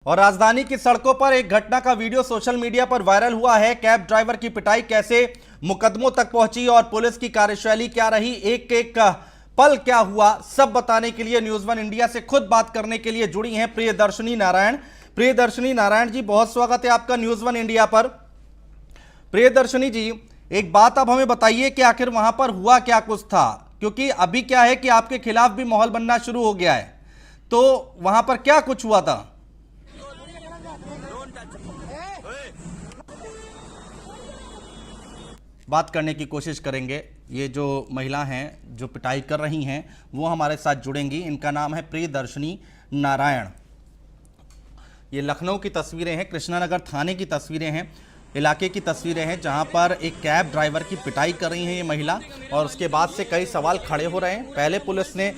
और राजधानी की सड़कों पर एक घटना का वीडियो सोशल मीडिया पर वायरल हुआ है। कैब ड्राइवर की पिटाई कैसे मुकदमों तक पहुंची और पुलिस की कार्यशैली क्या रही, एक एक पल क्या हुआ, सब बताने के लिए न्यूज़ वन इंडिया से खुद बात करने के लिए जुड़ी हैं प्रियदर्शनी नारायण। प्रियदर्शनी नारायण जी, बहुत स्वागत है आपका न्यूज़ वन इंडिया पर। प्रियदर्शनी जी, एक बात आप हमें बताइए कि आखिर वहां पर हुआ क्या कुछ था, क्योंकि अभी क्या है कि आपके खिलाफ भी माहौल बनना शुरू हो गया है, तो वहां पर क्या कुछ हुआ था? बात करने की कोशिश करेंगे। ये जो महिला हैं जो पिटाई कर रही हैं वो हमारे साथ जुड़ेंगी। इनका नाम है प्रियदर्शनी नारायण। ये लखनऊ की तस्वीरें हैं, कृष्णानगर थाने की तस्वीरें हैं, इलाके की तस्वीरें हैं जहां पर एक कैब ड्राइवर की पिटाई कर रही है ये महिला। और उसके बाद से कई सवाल खड़े हो रहे हैं। पहले पुलिस ने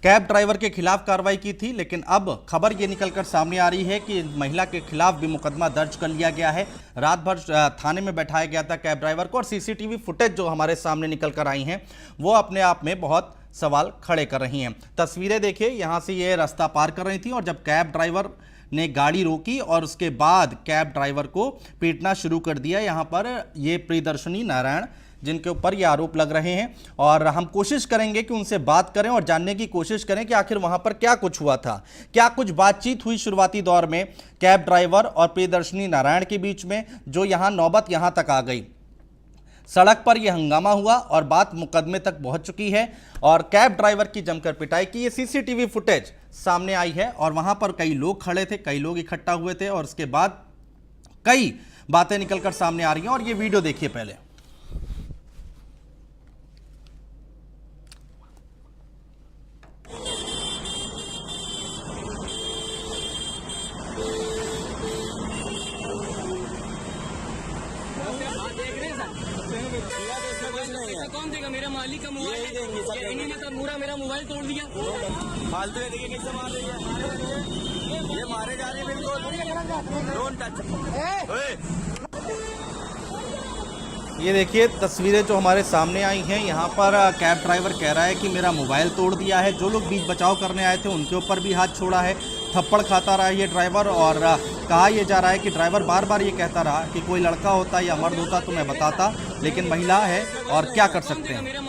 कैब ड्राइवर के खिलाफ कार्रवाई की थी, लेकिन अब खबर ये निकलकर सामने आ रही है कि महिला के खिलाफ भी मुकदमा दर्ज कर लिया गया है। रात भर थाने में बैठाया गया था कैब ड्राइवर को, और सीसीटीवी फुटेज जो हमारे सामने निकल कर आई हैं वो अपने आप में बहुत सवाल खड़े कर रही हैं। तस्वीरें देखिए, यहाँ से ये रास्ता पार कर रही थी और जब कैब ड्राइवर ने गाड़ी रोकी और उसके बाद कैब ड्राइवर को पीटना शुरू कर दिया। यहाँ पर ये प्रियदर्शनी नारायण जिनके ऊपर ये आरोप लग रहे हैं, और हम कोशिश करेंगे कि उनसे बात करें और जानने की कोशिश करें कि आखिर वहां पर क्या कुछ हुआ था, क्या कुछ बातचीत हुई शुरुआती दौर में कैब ड्राइवर और प्रियदर्शनी नारायण के बीच में, जो यहां नौबत यहां तक आ गई। सड़क पर यह हंगामा हुआ और बात मुकदमे तक पहुंच चुकी है और कैब ड्राइवर की जमकर पिटाई की ये सीसीटीवी फुटेज सामने आई है। और वहां पर कई लोग खड़े थे, कई लोग इकट्ठा हुए थे और उसके बाद कई बातें निकलकर सामने आ रही हैं। और ये वीडियो देखिए पहले। कौन देगा? मेरा मालिक का मोबाइल इन्हीं ने तो पूरा मेरा मोबाइल तोड़ दिया। फालतू है, देखिए कैसे मार रही है, ये मारे जा रहे हैं बिल्कुल। Don't touch. ये देखिए तस्वीरें जो हमारे सामने आई हैं, यहाँ पर कैब ड्राइवर कह रहा है कि मेरा मोबाइल तोड़ दिया है। जो लोग बीच बचाव करने आए थे उनके ऊपर भी हाथ छोड़ा है, थप्पड़ खाता रहा ये ड्राइवर। और कहा यह जा रहा है कि ड्राइवर बार बार ये कहता रहा कि कोई लड़का होता या मर्द होता तो मैं बताता, लेकिन महिला है और क्या कर सकते हैं।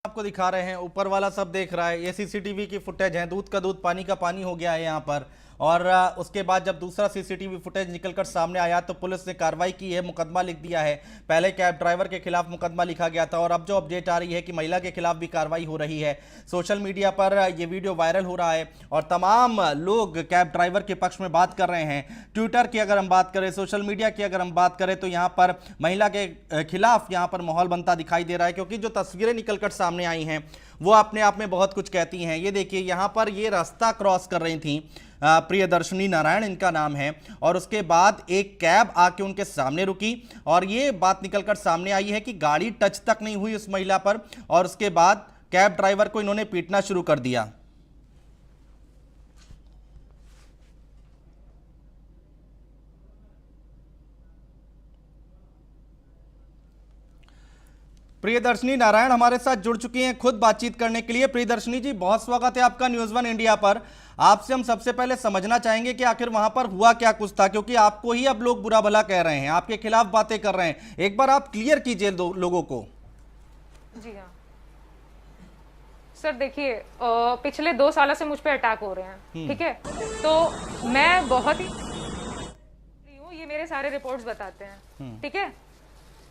आपको दिखा रहे हैं, ऊपर वाला सब देख रहा है, ये सीसीटीवी की फुटेज है। दूध का दूध पानी का पानी हो गया है यहाँ पर। और उसके बाद जब दूसरा सीसीटीवी फुटेज निकलकर सामने आया तो पुलिस ने कार्रवाई की है, मुकदमा लिख दिया है। पहले कैब ड्राइवर के खिलाफ मुकदमा लिखा गया था और अब जो अपडेट आ रही है कि महिला के खिलाफ भी कार्रवाई हो रही है। सोशल मीडिया पर यह वीडियो वायरल हो रहा है और तमाम लोग कैब ड्राइवर के पक्ष में बात कर रहे हैं। ट्विटर की अगर हम बात करें, सोशल मीडिया की अगर हम बात करें, तो यहाँ पर महिला के खिलाफ यहाँ पर माहौल बनता दिखाई दे रहा है, क्योंकि जो तस्वीरें निकलकर सामने आई हैं वो अपने आप में बहुत कुछ कहती हैं। ये देखिए, यहाँ पर ये रास्ता क्रॉस कर रही थी प्रियदर्शनी नारायण इनका नाम है, और उसके बाद एक कैब आके उनके सामने रुकी और ये बात निकलकर सामने आई है कि गाड़ी टच तक नहीं हुई उस महिला पर, और उसके बाद कैब ड्राइवर को इन्होंने पीटना शुरू कर दिया। प्रियदर्शनी नारायण हमारे साथ जुड़ चुकी हैं खुद बातचीत करने के लिए। प्रियदर्शनी जी, बहुत स्वागत है आपका न्यूज़ वन इंडिया पर। आपसे हम सबसे पहले समझना चाहेंगे कि आखिर वहां पर हुआ क्या कुछ था, क्योंकि आपको ही अब लोग बुरा भला कह रहे हैं, आपके खिलाफ बातें कर रहे हैं। एक बार आप क्लियर कीजिए लोगों को। जी हाँ सर, देखिए पिछले 2 सालों से मुझ पे अटैक हो रहे हैं, ठीक है। तो मैं बहुत ही ये मेरे सारे रिपोर्ट्स बताते हैं, ठीक है।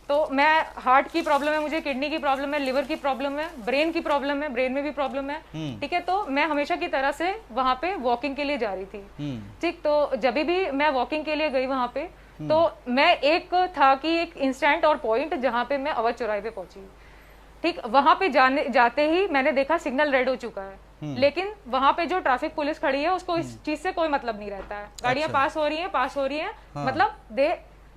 तो मैं हार्ट की प्रॉब्लम है, मुझे किडनी की प्रॉब्लम है, लिवर की प्रॉब्लम है, ब्रेन की प्रॉब्लम है, ब्रेन में भी प्रॉब्लम है, ठीक है। तो मैं हमेशा की तरह से वहां पे वॉकिंग के लिए जा रही थी, ठीक। तो जब भी मैं वॉकिंग के लिए गई वहां पे, तो मैं एक था कि एक इंस्टेंट और पॉइंट जहां पे मैं अवध चौराहे पे पहुंची, ठीक। वहां पे जाते ही मैंने देखा सिग्नल रेड हो चुका है, लेकिन वहां पे जो ट्रैफिक पुलिस खड़ी है उसको इस चीज से कोई मतलब नहीं रहता है। गाड़ियां पास हो रही हैं, मतलब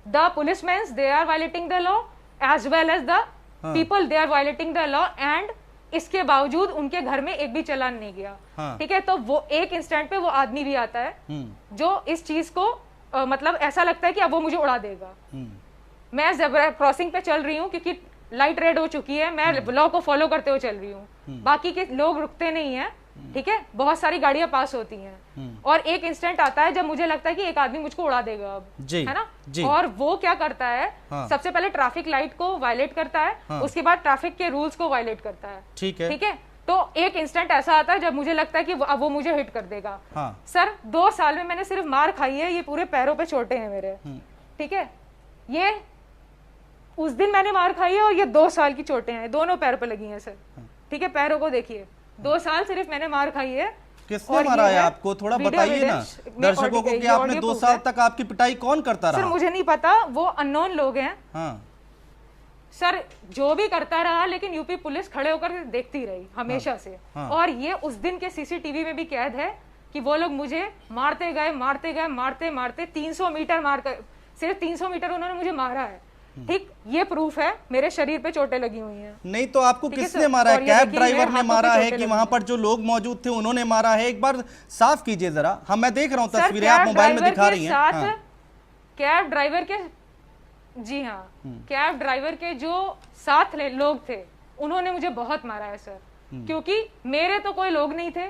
the policeman they are violating the law as well as the people they are violating the law and इसके बावजूद उनके घर में एक भी चालान नहीं गया। हाँ। ठीक है, तो वो एक इंस्टेंट पे वो आदमी भी आता है जो इस चीज को मतलब ऐसा लगता है कि अब वो मुझे उड़ा देगा। मैं ज़ेब्रा क्रॉसिंग पे चल रही हूँ क्योंकि लाइट रेड हो चुकी है, मैं लॉ को फॉलो करते हुए चल रही हूँ, बाकी के लोग रुकते नहीं है। ठीक है, बहुत सारी गाड़ियां पास होती हैं और एक इंस्टेंट आता है जब मुझे लगता है कि एक आदमी मुझको उड़ा देगा अब, जी, है ना जी। और वो क्या करता है, हाँ। सबसे पहले ट्रैफिक लाइट को वायलेट करता है, हाँ। उसके बाद ट्रैफिक के रूल्स को वायलेट करता है। ठीक है। ठीक है, तो एक इंस्टेंट ऐसा आता है जब मुझे लगता है कि अब वो मुझे हिट कर देगा। हाँ। सर 2 साल में मैंने सिर्फ मार खाई है, ये पूरे पैरों पे चोटें हैं मेरे। ठीक है, ये उस दिन मैंने मार खाई है और ये 2 साल की चोटें हैं, दोनों पैरों पे लगी हैं सर। ठीक है, पैरों को देखिए, 2 साल सिर्फ मैंने मार खाई है। किसने और मारा ये है आपको? थोड़ा वीडियो बताइए ना एविडेंस, मैं दर्शकों को ऑडियो- कि ये आपने ऑडियो 2 प्रूफ साल है। तक आपकी पिटाई कौन करता सर रहा? मुझे नहीं पता, वो अननोन लोग हैं हाँ। सर, जो भी करता रहा, लेकिन यूपी पुलिस खड़े होकर देखती रही हमेशा से। हाँ। और ये उस दिन के सीसीटीवी में भी कैद है कि वो लोग मुझे मारते गए मारते मारते 300 मीटर मारकर, सिर्फ 300 मीटर उन्होंने मुझे मारा है। ठीक, ये प्रूफ है, मेरे शरीर पे चोटें लगी हुई हैं। नहीं तो आपको ठीक है किसने सर, मारा है? और ये कैब देखिए, ड्राइवर मेरे ने हाथों मारा पे है चोटें कि लगी वहां पर जो लोग मौजूद थे उन्होंने मारा है? एक बार साफ कीजिए जरा। हम मैं देख रहा हूँ सर, तस्वीरें, आप कैब मोबाइल में ड्राइवर दिखा के रही हैं। साथ हाँ। कैब ड्राइवर के, जी हाँ, कैब ड्राइवर के जो साथ लोग थे उन्होंने मुझे बहुत मारा है सर, क्योंकि मेरे तो कोई लोग नहीं थे।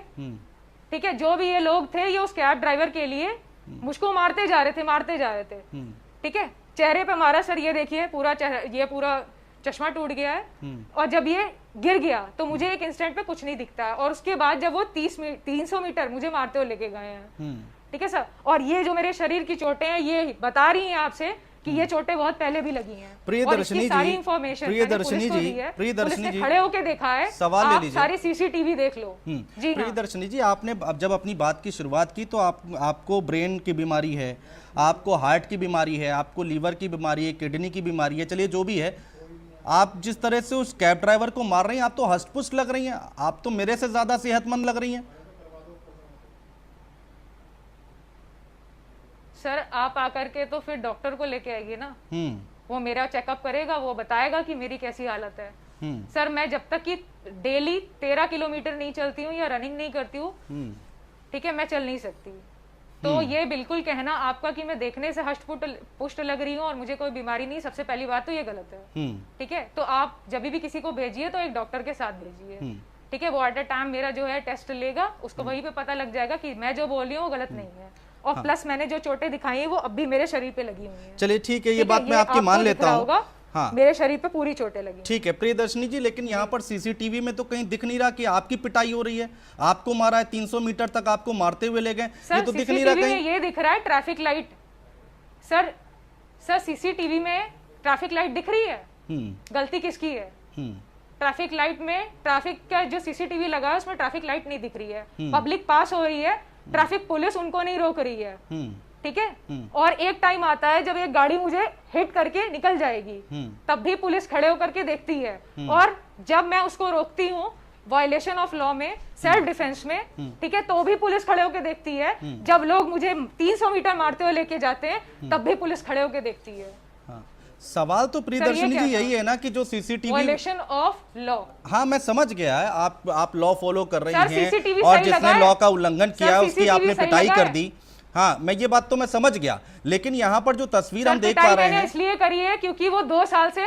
ठीक है, जो भी ये लोग थे ये उस कैब ड्राइवर के लिए मुझको मारते जा रहे थे। ठीक है, चेहरे पे मारा सर, ये देखिए पूरा ये पूरा चश्मा टूट गया है। और जब ये गिर गया तो मुझे एक इंस्टेंट पे कुछ नहीं दिखता है, और उसके बाद जब वो 300 मीटर मुझे मारते हुए लेके गए हैं। ठीक है सर, और ये जो मेरे शरीर की चोटें हैं ये बता रही हैं आपसे कि ये चोटें बहुत पहले भी लगी हैं। प्रियदर्शनी जी, सारी इंफॉर्मेशन प्रियदर्शनी जी, पुलिस ने खड़े होके देखा है। सवाल ले आप लीजिए। सारे सीसीटीवी देख लो। जी हाँ। प्रियदर्शनी जी, आपने अब जब अपनी बात की शुरुआत की तो आपको ब्रेन की बीमारी है, आपको हार्ट की बीमारी है, आपको लीवर की बीमारी है, किडनी की बीमारी है, चलिए जो भी है, आप जिस तरह से उस कैब ड्राइवर को मार रही हैं, आप तो हष्ट-पुष्ट लग रही हैं, आप तो मेरे से ज्यादा सेहतमंद लग रही हैं। सर आप आकर के तो फिर डॉक्टर को लेके आइए ना, वो मेरा चेकअप करेगा, वो बताएगा कि मेरी कैसी हालत है। सर मैं जब तक कि डेली 13 किलोमीटर नहीं चलती हूँ या रनिंग नहीं करती हूँ, ठीक है, मैं चल नहीं सकती। तो ये बिल्कुल कहना आपका कि मैं देखने से हष्ट पुष्ट लग रही हूँ और मुझे कोई बीमारी नहीं, सबसे पहली बात तो ये गलत है। ठीक है, तो आप जब भी किसी को भेजिए तो एक डॉक्टर के साथ भेजिए। ठीक है, वो एट अ टाइम मेरा जो है टेस्ट लेगा, उसको वहीं पे पता लग जाएगा कि मैं जो बोल रही हूँ वो गलत नहीं है। और प्लस मैंने जो चोटें दिखाई है वो अब भी मेरे शरीर पे लगी हुई हैं। चलिए ठीक है, ये बात मैं आपकी मान लेता हूँ। हाँ, मेरे शरीर पे पूरी चोटें लगी। ठीक है प्रियदर्शनी जी, लेकिन यहाँ पर सीसीटीवी में तो कहीं दिख नहीं रहा कि आपकी पिटाई हो रही है, आपको मारा है, 300 मीटर तक आपको मारते हुए ले गए, ये तो दिख नहीं रहा कहीं। ये दिख रहा है ट्रैफिक लाइट। सर सीसीटीवी में ट्रैफिक लाइट दिख रही है, गलती किसकी है? ट्रैफिक लाइट में, ट्रैफिक का जो सीसीटीवी लगा है उसमें ट्रैफिक लाइट नहीं दिख रही है, पब्लिक पास हो रही है, ट्रैफिक पुलिस उनको नहीं रोक रही है। ठीक है, और एक टाइम आता है जब एक गाड़ी मुझे हिट करके निकल जाएगी, तब भी पुलिस खड़े होकर के देखती है, और जब मैं उसको रोकती हूँ वायलेशन ऑफ लॉ में, सेल्फ डिफेंस में, ठीक है, तो भी पुलिस खड़े होकर देखती है। जब लोग मुझे 300 मीटर मारते हुए लेके जाते हैं तब भी पुलिस खड़े होकर देखती है। सवाल तो प्रियदर्शनी जी यही है ना कि जो सीसीटीवी वायलेशन ऑफ लॉ, हाँ मैं समझ गया है, आप लॉ फॉलो कर रही सर, हैं CCTV और सही जिसने लगा है। लॉ का उल्लंघन किया सर, उसकी CCTV आपने सही पिटाई लगा कर है। दी। हाँ मैं ये बात तो मैं समझ गया, लेकिन यहाँ पर जो तस्वीर हम देख पा पिटाई रहे मैंने हैं, इसलिए करी है क्योंकि वो 2 साल से,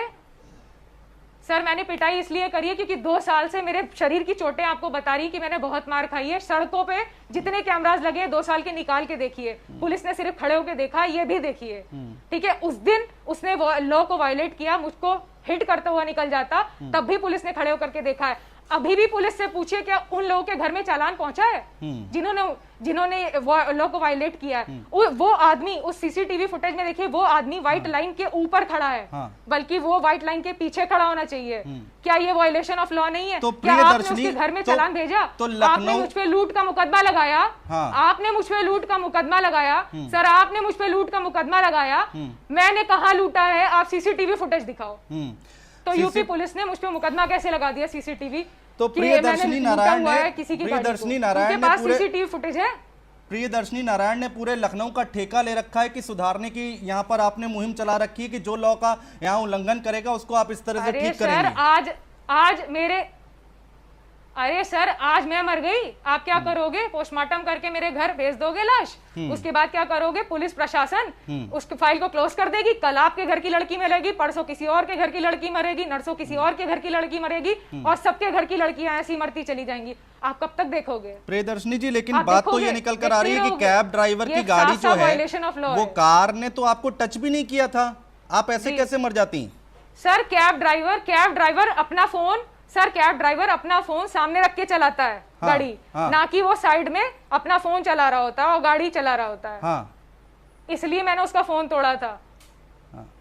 सर मैंने पिटाई इसलिए करी है क्योंकि 2 साल से मेरे शरीर की चोटें आपको बता रही कि मैंने बहुत मार खाई है। सड़कों पे जितने कैमरास लगे 2 साल के निकाल के देखिए, पुलिस ने सिर्फ खड़े होकर देखा, ये भी देखिए। ठीक है, उस दिन उसने लॉ को वायलेट किया, मुझको हिट करता हुआ निकल जाता, तब भी पुलिस ने खड़े होकर के देखा है। अभी भी पुलिस से पूछिए क्या उन लोगों के घर में चालान पहुंचा है जिन्होंने लॉ को वायलेट किया है? वो आदमी उस सीसीटीवी फुटेज में देखिए, वो आदमी व्हाइट लाइन के ऊपर खड़ा है, बल्कि वो व्हाइट लाइन के पीछे खड़ा होना चाहिए। क्या ये वायलेशन ऑफ लॉ नहीं है? तो क्या आपने उसके घर में चालान भेजा? तो आपने मुझ पे लूट का मुकदमा लगाया, आपने मुझ पे लूट का मुकदमा लगाया। सर आपने मुझ पे लूट का मुकदमा लगाया, मैंने कहा लूटा है? आप सीसीटीवी फुटेज दिखाओ। तो यूपी पुलिस ने मुझ पे मुकदमा कैसे लगा दिया सीसीटीवी? तो प्रियदर्शनी नारायण ने, किसी की प्रियदर्शनी उनके नारायण पास ने पूरे सीसीटीवी फुटेज है? प्रियदर्शनी नारायण ने पूरे लखनऊ का ठेका ले रखा है कि सुधारने की यहाँ पर आपने मुहिम चला रखी है कि जो लॉ का यहाँ उल्लंघन करेगा उसको आप इस तरह से अरे ठीक सर करेंगे। आज मेरे अरे सर आज मैं मर गई, आप क्या करोगे? पोस्टमार्टम करके मेरे घर भेज दोगे लाश? उसके बाद क्या करोगे? पुलिस प्रशासन उस फाइल को क्लोज कर देगी। कल आपके घर की लड़की मरेगी, परसों किसी और के घर की लड़की मरेगी, नरसों किसी और के घर की लड़की मरेगी, और सबके घर की लड़कियां ऐसी मरती चली जाएंगी। आप कब तक देखोगे? प्रियदर्शनी जी, लेकिन आप बात तो देखोगे, ये निकल कर आ रही है कि देखते कैब ड्राइवर ये की गाड़ी जो है violation of law वो है। कार ने तो आपको टच भी नहीं किया था, आप ऐसे कैसे मर जाती? सर कैब ड्राइवर अपना फोन अपना फोन सामने रख के चलाता है गाड़ी, ना कि वो साइड में अपना फोन चला रहा होता है और गाड़ी चला रहा होता है। हाँ, इसलिए मैंने उसका फोन तोड़ा था।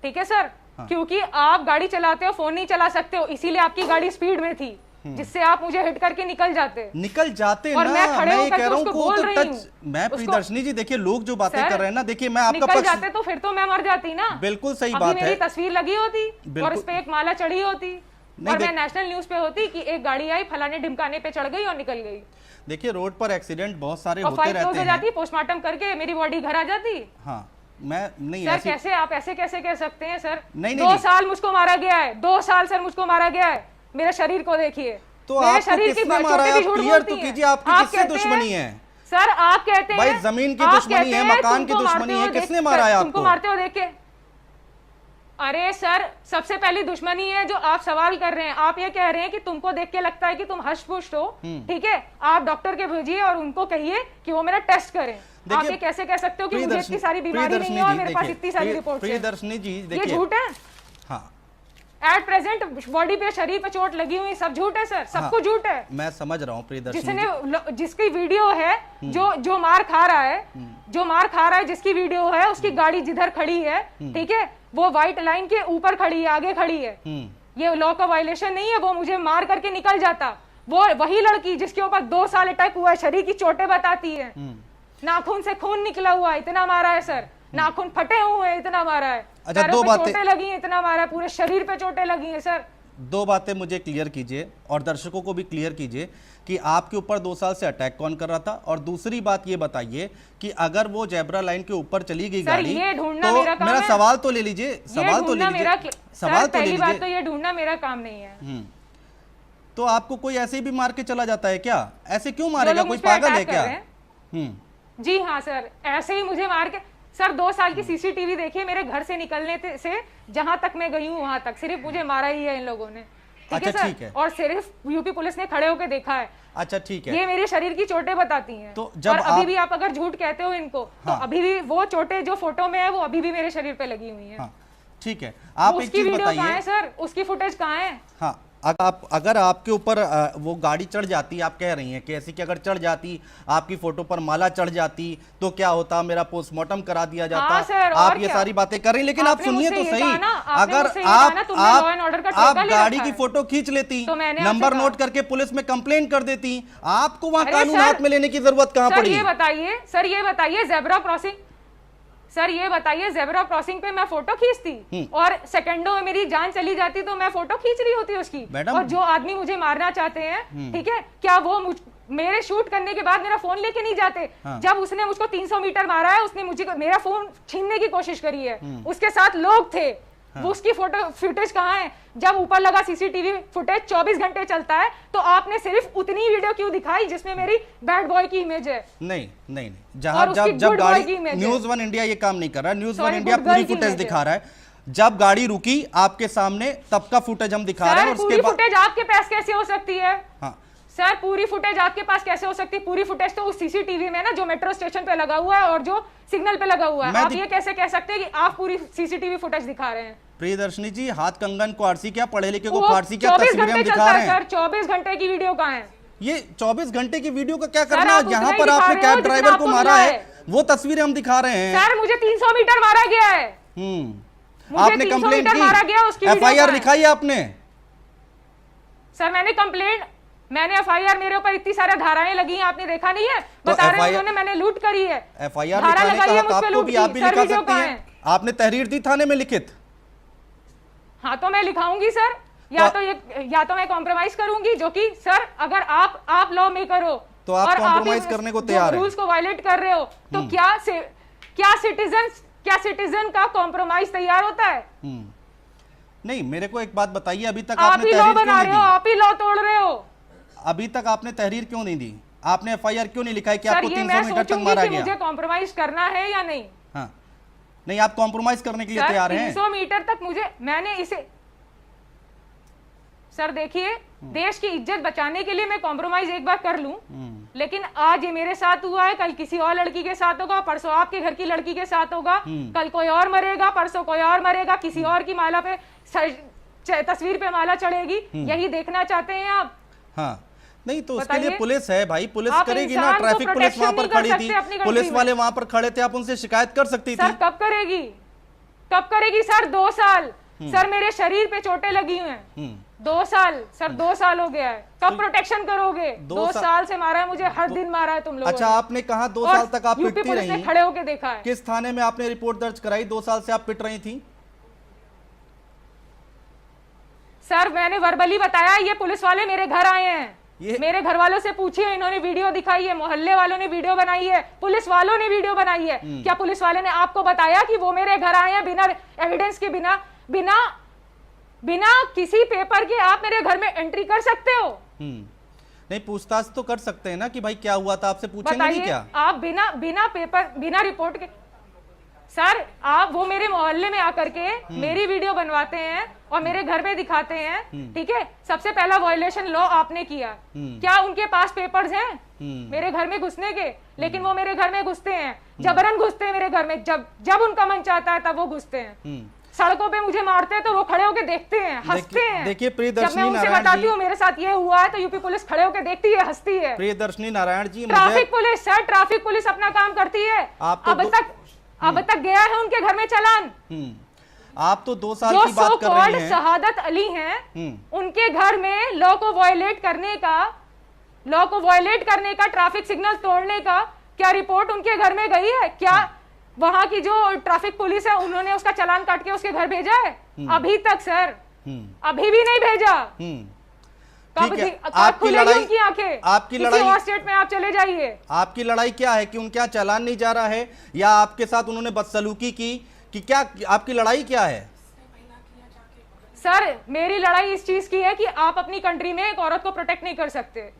ठीक है सर, क्योंकि आप गाड़ी चलाते हो, फोन नहीं चला सकते हो, इसीलिए आपकी गाड़ी स्पीड में थी, जिससे आप मुझे हिट करके निकल जाते और ना। मैं खड़े ये होकर कह रहा हूँ उसको बोल रही हूँ। मैं प्रियदर्शनी जी, देखिए लोग जो बातें कर रहे हैं ना, देखिए मैं आपका निकल पक्ष, जाते तो फिर तो मैं मर जाती ना। बिल्कुल सही अभी बात मेरी है, तस्वीर लगी होती और उस पे एक माला चढ़ी होती और मैं नेशनल न्यूज पे होती कि एक गाड़ी आई फलाने ढिमकाने पे चढ़ गई और निकल गई। देखिए रोड पर एक्सीडेंट बहुत सारे और होते फाइल क्लोज रहते हो हैं। जाती, पोस्टमार्टम करके मेरी बॉडी घर आ जाती। हाँ, मैं नहीं सर ऐसी... कैसे आप ऐसे कैसे कह सकते हैं सर? नहीं, 2 साल मुझको मारा गया है, 2 साल सर मुझको मारा गया है। मेरे शरीर को देखिए, तो मेरे आपको शरीर की किसने मारा है? चोटें भी झूठ क्लियर बोलती तो हैं। कीजिए, आपकी आप किससे कहते दुश्मनी हैं- है? सर आप कहते हैं भाई जमीन की आप दुश्मनी कहते है, हैं मकान की तुमको मारते दुश्मनी है, हुए किसने देख- मारा है तुमको आपको? मारते हो देख के? अरे सर सबसे पहली दुश्मनी है जो आप सवाल कर रहे हैं। आप ये कह रहे हैं कि तुमको देख के लगता है कि तुम हष्ट-पुष्ट हो, ठीक है, आप डॉक्टर के भेजिए और उनको कहिए कि वो मेरा टेस्ट करें। आप ये कैसे कह सकते हो कि मुझे इतनी सारी बीमारी नहीं है और मेरे पास इतनी सारी रिपोर्ट्स हैं? प्रियदर्शनी जी ये देखिए, झूठ है। हाँ, एट प्रेजेंट बॉडी पे, शरीर पे चोट लगी हुई, सब झूठ है सर, सब कुछ झूठ है। मैं समझ रहा हूँ प्रियदर्शनी जी। जिसने जिसकी वीडियो है, जो मार खा रहा है, जिसकी वीडियो है, उसकी गाड़ी जिधर खड़ी है, ठीक है, वो व्हाइट लाइन के ऊपर खड़ी है, आगे खड़ी है। ये लॉ का वायलेशन नहीं है, वो मुझे मार करके निकल जाता। वो वही लड़की जिसके ऊपर 2 साल अटैक हुआ है, शरीर की चोटें बताती है, नाखून से खून निकला हुआ है, इतना मारा है सर, नाखून फटे हुए हैं, इतना मारा है। अच्छा, पैरों दो पे बातें चोटें लगी हैं, इतना मारा है, पूरे शरीर पे चोटें लगी हैं सर। 2 बातें मुझे क्लियर कीजिए और दर्शकों को भी क्लियर कीजिए कि आपके ऊपर 2 साल से अटैक कौन कर रहा था, और दूसरी बात ये बताइए कि अगर वो जेब्रा लाइन के ऊपर चली गई गाड़ी, ये ढूंढना तो मेरा काम मेरा है। सवाल तो ले लीजिए, सवाल तो ले पहली लीजिए। बात तो ये ढूंढना मेरा काम नहीं है। तो आपको कोई ऐसे ही भी मार के चला जाता है क्या? ऐसे क्यों मारेगा? लोग कोई मुझ पे पागल है अटैक क्या? कर रहे हैं। जी हाँ सर, ऐसे ही मुझे मार के सर 2 साल की सीसीटीवी देखिए, मेरे घर से निकलने से जहां तक मैं गई हूँ वहां तक सिर्फ मुझे मारा ही है इन लोगों ने। ठीक है अच्छा, सर, ठीक है। और सिर्फ यूपी पुलिस ने खड़े होकर देखा है। अच्छा ठीक है, ये मेरे शरीर की चोटें बताती हैं। तो जब और अभी भी आप अगर झूठ कहते हो इनको, तो अभी भी वो चोटें जो फोटो में है वो अभी भी मेरे शरीर पे लगी हुई हैं। हाँ, ठीक है, आप एक उसकी चीज वीडियो कहाँ है बताइए। सर? उसकी फुटेज कहाँ है? हाँ, अगर आपके ऊपर वो गाड़ी चढ़ जाती, आप कह रही हैं कि ऐसी कि अगर चढ़ जाती, आपकी फोटो पर माला चढ़ जाती, तो क्या होता? मेरा पोस्टमार्टम करा दिया जाता। हाँ सर, आप और ये क्या? सारी बातें कर रही, लेकिन आप आपने सुनिए तो मुझसे ये सही। कहा ना, आपने अगर मुझसे ये कहा ना, तुमने आप law and order का ठेका ले गाड़ी रखा की है। फोटो खींच लेती, तो मैंने आपसे नंबर कहा। नोट करके पुलिस में कंप्लेन कर देती, आपको वहां अरे कानून सर, हाथ में लेने की जरूरत कहां सर पड़ी? ये बताइए जेब्रा क्रॉसिंग पे मैं फोटो खींचती और सेकंडों में मेरी जान चली जाती, तो मैं फोटो खींच रही होती उसकी। मैडम, और जो आदमी मुझे मारना चाहते हैं, ठीक है, क्या वो मेरे शूट करने के बाद मेरा फोन लेके नहीं जाते? जब उसने मुझको 300 मीटर मारा है, उसने मुझे मेरा फोन छीनने की कोशिश करी है, उसके साथ लोग थे। वो उसकी फोटो फुटेज कहाँ है? जब ऊपर लगा सीसीटीवी फुटेज 24 घंटे चलता है, तो आपने सिर्फ उतनी वीडियो क्यों दिखाई जिसमें मेरी बैड बॉय की इमेज है? नहीं, और उसकी जब good boy गाड़ी, की image है। न्यूज 1 इंडिया ये काम नहीं कर रहा, न्यूज 1 Sorry, इंडिया good पूरी girl की फुटेज image दिखा है। रहा है। जब गाड़ी रुकी आपके सामने, तब का फुटेज हम दिखा रहे हैं, और पूरी उसके बाद फुटेज आपके पास कैसे हो सकती है? हाँ, सर पूरी फुटेज आपके पास कैसे हो सकती है? पूरी फुटेज तो उस सीसीटीवी में ना, जो मेट्रो स्टेशन पे लगा हुआ है और जो सिग्नल पे लगा हुआ है। आप ये कैसे कह सकते हैं कि आप पूरी सीसीटीवी फुटेज दिखा रहे हैं? प्रियदर्शनी जी, हाथ कंगन को आरसी क्या, पढ़े लिखे को वो फारसी क्या, 24 तस्वीरें हम घंटे दिखा चलता रहे है हैं। सर, 24 घंटे की वीडियो कहाँ है? ये 24 घंटे की वीडियो का क्या सर, करना? आप उतना यहाँ ही पर दिखा आपने रहे हो कैब जितना ड्राइवर को आपको मारा मिला है, है। वो तस्वीरें हम दिखा रहे हैं। सर मुझे 300 मीटर मारा गया है। मुझे आपने 300 कंप्लेंट मीटर मारा गया, उसकी की, वीडियो FIR कहाँ है? लिखाई आपने? सर मैंने FIR, मेरे ऊपर इतनी सारी धाराएं लगी हैं, आपने देखा नहीं है? तो बता रहे हैं FIR उन्होंने, मैंने लूट करी है। FIR धारा लिखाने लगाई है का मुझ हक पे आपको लूट भी, की। आप भी सर, लिखा वीडियो सकती कहाँ हैं। है? आपने तहरीर दी थाने में लिखित? हाँ तो मैं लिखाऊंगी सर, या तो मैं कॉम्प्रोमाइज करूंगी, जो कि सर अगर आप लॉ मेकर हो, तो आप कॉम्प्रोमाइज करने को तैयार हैं। रूल्स को वायलेट कर रहे हो तो क्या सिटीजन का कॉम्प्रोमाइज तैयार होता है? नहीं, मेरे को एक बात बताइए, अभी तक आप आपने ही लॉ तहरीर क्यों बना नहीं रहे हो, दी? आप ही लॉ तोड़ रहे हो। अभी तक आपने तहरीर क्यों नहीं दी? आपने एफआईआर क्यों नहीं लिखा है कि सर आपको ये 300 मैं मीटर तक सोचूंगी मारा कि गया? मुझे कॉम्प्रोमाइज करना है या नहीं। हाँ, नहीं, आप कॉम्प्रोमाइज करने के लिए सर तैयार हैं? 300 मीटर तक मैंने इसे सर देखिए, देश की इज्जत बचाने के लिए मैं कॉम्प्रोमाइज एक बार कर लूं, लेकिन आज ये मेरे साथ हुआ है, कल किसी और लड़की के साथ होगा, परसों आपके घर की लड़की के साथ होगा, कल कोई और मरेगा, परसों कोई और मरेगा, किसी और की माला पे तस्वीर पे माला चढ़ेगी। यही देखना चाहते हैं आप? हाँ, नहीं तो उसके लिए बताइए। पुलिस है भाई, पुलिस आप करेगी ना। इंसान को ट्रैफिक पुलिस वहां पर protection नहीं खड़ी कर थी, सकते अपनी कंट्री पुलिस में। वाले वहां पर खड़े थे, आप उनसे शिकायत कर सकती थी। सर कब करेगी, कब करेगी सर? 2 साल सर मेरे शरीर पे चोटें लगी हुई हैं। 2 साल सर, 2 साल हो गया है। कब प्रोटेक्शन करोगे? 2 साल से मारा है मुझे, हर दिन मारा है तुम लोगों अच्छा, ने। आपने कहा 2 और साल तक आप यूपी पिटती पुलिस ने रही, खड़े होके देखा है। किस थाने में आपने रिपोर्ट दर्ज कराई? 2 साल से आप पिट रही थी। सर मैंने वर्बली बताया, ये पुलिस वाले मेरे घर आए हैं, ये- मेरे घर वालों से पूछिए, इन्होंने वीडियो दिखाई है, मोहल्ले वालों ने वीडियो बनाई है, पुलिस वालों ने वीडियो बनाई है। क्या पुलिस वाले ने आपको बताया कि वो मेरे घर आए हैं बिना एविडेंस के, बिना किसी पेपर के आप मेरे घर में एंट्री कर सकते हो? नहीं, पूछताछ तो कर सकते हैं ना कि भाई क्या हुआ था, आपसे पूछेंगे नहीं बताइए, क्या? आप बिना पेपर, बिना रिपोर्ट के सर, आप वो मेरे मोहल्ले में आकर के मेरी वीडियो बनवाते हैं और मेरे घर में दिखाते हैं, ठीक है? सबसे पहला वायलेशन लॉ आपने किया। क्या उनके पास पेपर्स हैं मेरे घर में घुसने के? लेकिन वो मेरे घर में घुसते हैं, जबरन घुसते हैं मेरे घर में, जब उनका मन चाहता है तब वो घुसते हैं। सड़कों पे मुझे मारते हैं तो वो खड़े होके देखते हैं, हंसते हैं। देखिए जब प्रियदर्शनी मैं उनसे नारायण बताती जी, हूँ मेरे साथ ये हुआ है तो यूपी पुलिस खड़े होके देखती है, हंसती है। प्रियदर्शनी नारायण जी, मुझे traffic police sir, traffic police अपना काम करती है। आप तो अब तक गया है उनके घर में चालान। आप तो 2 साल जो की बात सो कर रही कॉल्ड हैं। शहादत अली हैं, उनके घर में लॉ को वायलेट करने का, ट्रैफिक सिग्नल तोड़ने का क्या रिपोर्ट उनके घर में गई है? क्या वहां की जो ट्रैफिक पुलिस है उन्होंने उसका चालान काट के उसके घर भेजा है? अभी तक सर, अभी भी नहीं भेजा। कब ठीक है, कब खुलेगी उनकी आंखें? आपकी किसी लड़ाई, और स्टेट में आप चले जाइए। आपकी लड़ाई क्या है कि उनके यहाँ चालान नहीं जा रहा है, या आपके साथ उन्होंने बदसलूकी की, कि क्या आपकी लड़ाई क्या है? सर मेरी लड़ाई इस चीज की है कि आप अपनी कंट्री में एक औरत को प्रोटेक्ट नहीं कर सकते।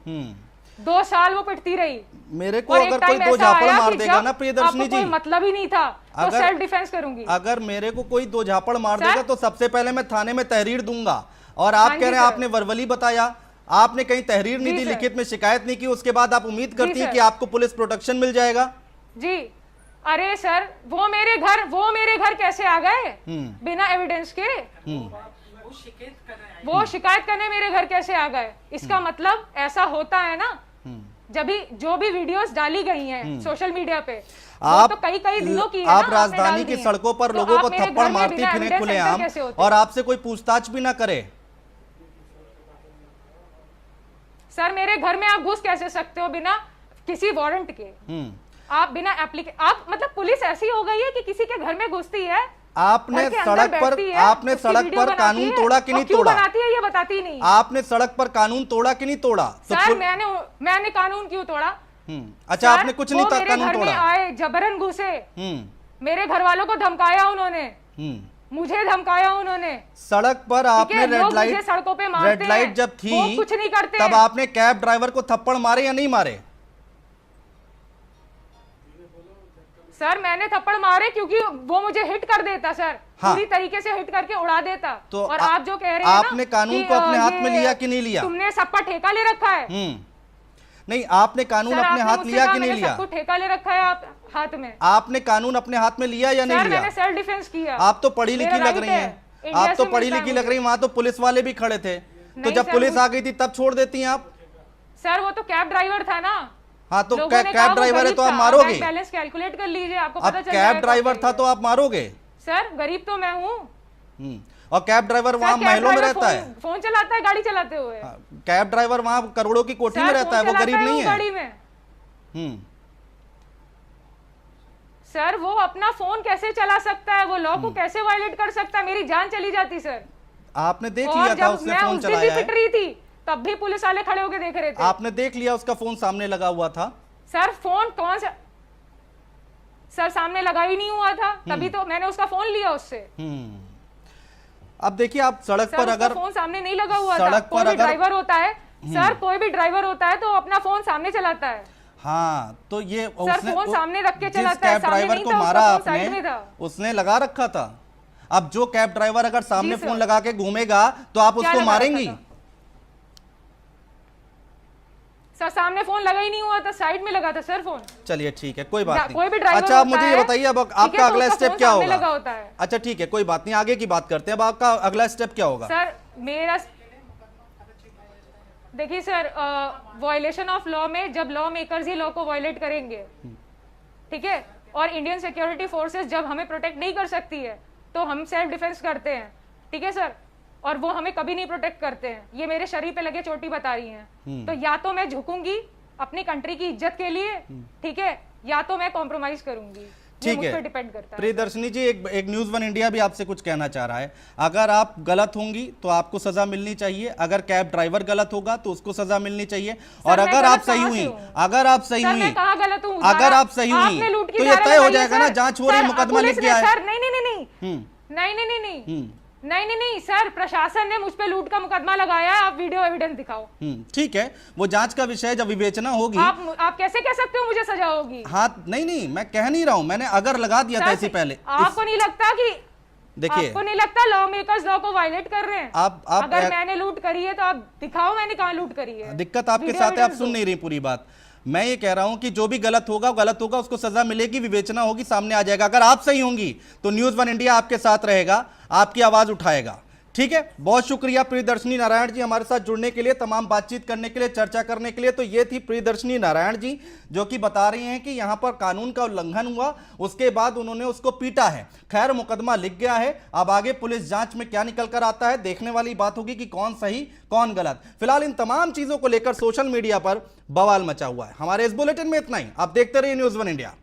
2 साल वो पिटती रही। मेरे को और एक अगर कोई टाइम 2 ऐसा झापड़ आया मार कि देगा जब ना प्रियदर्शनी आपको कोई जी, मतलब ही नहीं था तो अगर- सेल्फ डिफेंस करूंगी। अगर मेरे को कोई 2 झापड़ मार सर? देगा तो सबसे पहले मैं थाने में तहरीर दूंगा। और आप हाँ कह जी रहे हैं सर। आपने वर्बली बताया, आपने कहीं तहरीर नहीं जी दी, सर। लिखित में शिकायत नहीं की, उसके बाद आप उम्मीद करती है सर। कि आपको पुलिस प्रोटेक्शन मिल जाएगा? जी अरे सर, वो मेरे घर कैसे आ गए बिना एविडेंस के? वो शिकायत करने मेरे घर कैसे आ गए? इसका मतलब ऐसा होता है ना, जब भी जो भी वीडियोस डाली गई हैं सोशल मीडिया पे, वो तो कई दिनों की है ना, आप आपने राजधानी डाल की दी है। सड़कों पर तो लोगों आप को मेरे थप्पड़ घर में मारती बिना फिरें evidence खुलेआम, enter कैसे होते? और आपसे कोई पूछताछ भी ना करे। सर मेरे घर में आप घुस कैसे सकते हो बिना किसी वारंट के? आप बिना आप मतलब पुलिस ऐसी हो गई है कि किसी के घर में घुसती है, आपने घर के अंदर सड़क पर बैठती है, आपने उसकी सड़क वीडियो पर बनाती कानून है, तोड़ा कि नहीं और क्यों तोड़ा? बनाती है ये बताती नहीं। आपने सड़क पर कानून तोड़ा कि नहीं तोड़ा? तो सर मैंने कानून क्यों तोड़ा? अच्छा, सर, आपने कुछ नहीं वो मेरे कानून घर में तोड़ा? आए, जबरन घुसे, मेरे घर वालों को धमकाया उन्होंने, मुझे धमकाया उन्होंने। सड़क पर आपने लोग मुझे सड़कों पे मारते रेड लाइट हैं, जब थी वो कुछ नहीं करते तब हैं। आपने कैब ड्राइवर को थप्पड़ मारे या नहीं मारे? सर मैंने थप्पड़ मारे क्योंकि वो मुझे हिट कर देता सर, हाँ। पूरी तरीके से हिट करके उड़ा देता। तो और आप जो कह रहे हैं आपने ना कानून कि, को अपने हाथ ये में लिया कि नहीं लिया? तुमने सबका ठेका ले रखा है। नहीं, आपने कानून सर, अपने आपने हाथ मुझसे लिया कहा कि नहीं मैंने लिया? सबको ठेका ले रखा है आप हाथ में। आपने कानून अपने हाथ में लिया या नहीं सर लिया? मैंने सेल्फ डिफेंस किया। आप तो पढ़ी लिखी मेरा लग right रही है। हैं, इंडिया आप तो से पढ़ी मिलता है लिखी लग मुझे। रही हैं, वहां तो पुलिस वाले भी खड़े थे, तो नहीं जब सर, पुलिस आ गई थी तब छोड़ देती हैं आप? सर वो तो कैब ड्राइवर था ना। हाँ, तो लोगों ने कहा कैब वो ड्राइवर है गरीब तो आप था, मारोगे? बैंक बैलेंस कैलकुलेट कर लीजिए, आपको अब पता चल कैब जाएगा ड्राइवर कब था तो आप मारोगे? सर गरीब तो मैं हूँ। और कैब ड्राइवर वहां कैब महलों में ड्राइवर रहता है? फोन चलाता है गाड़ी चलाते हुए। कैब ड्राइवर वहां करोड़ों की कोठी में सर, रहता है, फोन वो गरीब चलाता नहीं वो है। गाड़ी में। सर वो अपना फोन कैसे चला सकता है? वो लॉ को कैसे वायलेट कर सकता है? मेरी जान चली जाती सर। आपने देख और लिया था जब उसने मैं फोन उस दिन भी चलाया है? पिट रही थी, तब भी पुलिस वाले खड़े होकर देख रहे थे। आपने देख लिया उसका फोन सामने लगा हुआ था? सर फोन कौन सा सर सामने लगा ही नहीं हुआ था, तभी तो मैंने उसका फोन लिया उससे। अब देखिए आप सड़क सर पर उसका अगर फोन सामने नहीं लगा हुआ था। सड़क कोई पर भी अगर ड्राइवर होता है सर, कोई भी ड्राइवर होता है तो अपना फोन सामने चलाता है। हाँ, तो ये सर फोन सामने रख के जिस चलाता है, कैब सामने ड्राइवर नहीं को था, मारा उसका फोन साइड में आपने, था। उसने लगा रखा था। अब जो कैब ड्राइवर अगर सामने जी फोन सर। लगा के घूमेगा तो आप क्या उसको लगा मारेंगी? रखा था? सर सामने फोन लगा ही नहीं हुआ था, साइड में लगा था सर फोन। चलिए ठीक है, कोई बात कोई भी नहीं। ड्राइवर अच्छा, आप होता मुझे ये है, बताइए अब ठीक है, आपका तो अगला उसका स्टेप फोन क्या सामने लगा होगा? होता है। अच्छा ठीक है, कोई बात नहीं, आगे की बात करते हैं। अब आपका अगला स्टेप क्या होगा? सर मेरा देखिए सर, वायलेशन ऑफ लॉ में जब लॉ मेकर्स ही लॉ को वायलेट करेंगे, ठीक है, और इंडियन सिक्योरिटी फोर्सेस जब हमें प्रोटेक्ट नहीं कर सकती है तो हम सेल्फ डिफेंस करते हैं, ठीक है सर, और वो हमें कभी नहीं प्रोटेक्ट करते हैं। ये मेरे शरीर पे लगे चोटी बता रही हैं। तो या तो मैं झुकूंगी अपनी कंट्री की इज्जत के लिए, ठीक है, या तो मैं कॉम्प्रोमाइज करूंगी। ये ठीक मुझ पे है डिपेंड करता है। प्रियदर्शनी जी, एक न्यूज़ वन इंडिया भी आपसे कुछ कहना चाह रहा है। अगर आप गलत होंगी तो आपको सजा मिलनी चाहिए, अगर कैब ड्राइवर गलत होगा तो उसको सजा मिलनी चाहिए, और मैं अगर गलत आप सही कहाँ हुई, से हूँ? अगर आप सही सर हुई, मैं कहाँ गलत हूँ? अगर आप सही हुई आपने लूट की तो ये धारा तय हो लगाई है, जाएगा ना, सर। जांच हो रही, सर, मुकदमा पुलिस लिख ने- गया है। सर नहीं नहीं नहीं नहीं नहीं नहीं नहीं नहीं नहीं नहीं नहीं सर, प्रशासन ने मुझ पे लूट का मुकदमा लगाया है। आप वीडियो एविडेंस दिखाओ। ठीक है, वो जांच का विषय जब विवेचना होगी। आप कैसे कह सकते हो मुझे सजा होगी? हाँ, नहीं, मैं कह नहीं रहा हूं, मैंने अगर लगा दिया था सर, इससे पहले। आपको नहीं लगता कि देखिए, आपको नहीं लगता लॉ मेकर्स लॉ को वायलेट कर रहे हैं? आप अगर मैंने लूट करी है तो आप दिखाओ मैंने कहाँ लूट करी है। दिक्कत आपके वीडियो साथ है, आप एविडेंस सुन दो। नहीं रही पूरी बात। मैं ये कह रहा हूं कि जो भी गलत होगा उसको सजा मिलेगी, विवेचना होगी, सामने आ जाएगा। अगर आप सही होंगी तो न्यूज़ वन इंडिया आपके साथ रहेगा, आपकी आवाज उठाएगा। ठीक है, बहुत शुक्रिया प्रियदर्शनी नारायण जी हमारे साथ जुड़ने के लिए, तमाम बातचीत करने के लिए, चर्चा करने के लिए। तो ये थी प्रियदर्शनी नारायण जी, जो कि बता रही हैं कि यहां पर कानून का उल्लंघन हुआ, उसके बाद उन्होंने उसको पीटा है। खैर, मुकदमा लिख गया है, अब आगे पुलिस जांच में क्या निकल कर आता है देखने वाली बात होगी कि कौन सही कौन गलत। फिलहाल इन तमाम चीजों को लेकर सोशल मीडिया पर बवाल मचा हुआ है। हमारे इस बुलेटिन में इतना ही। आप देखते रहिए न्यूज़ वन इंडिया।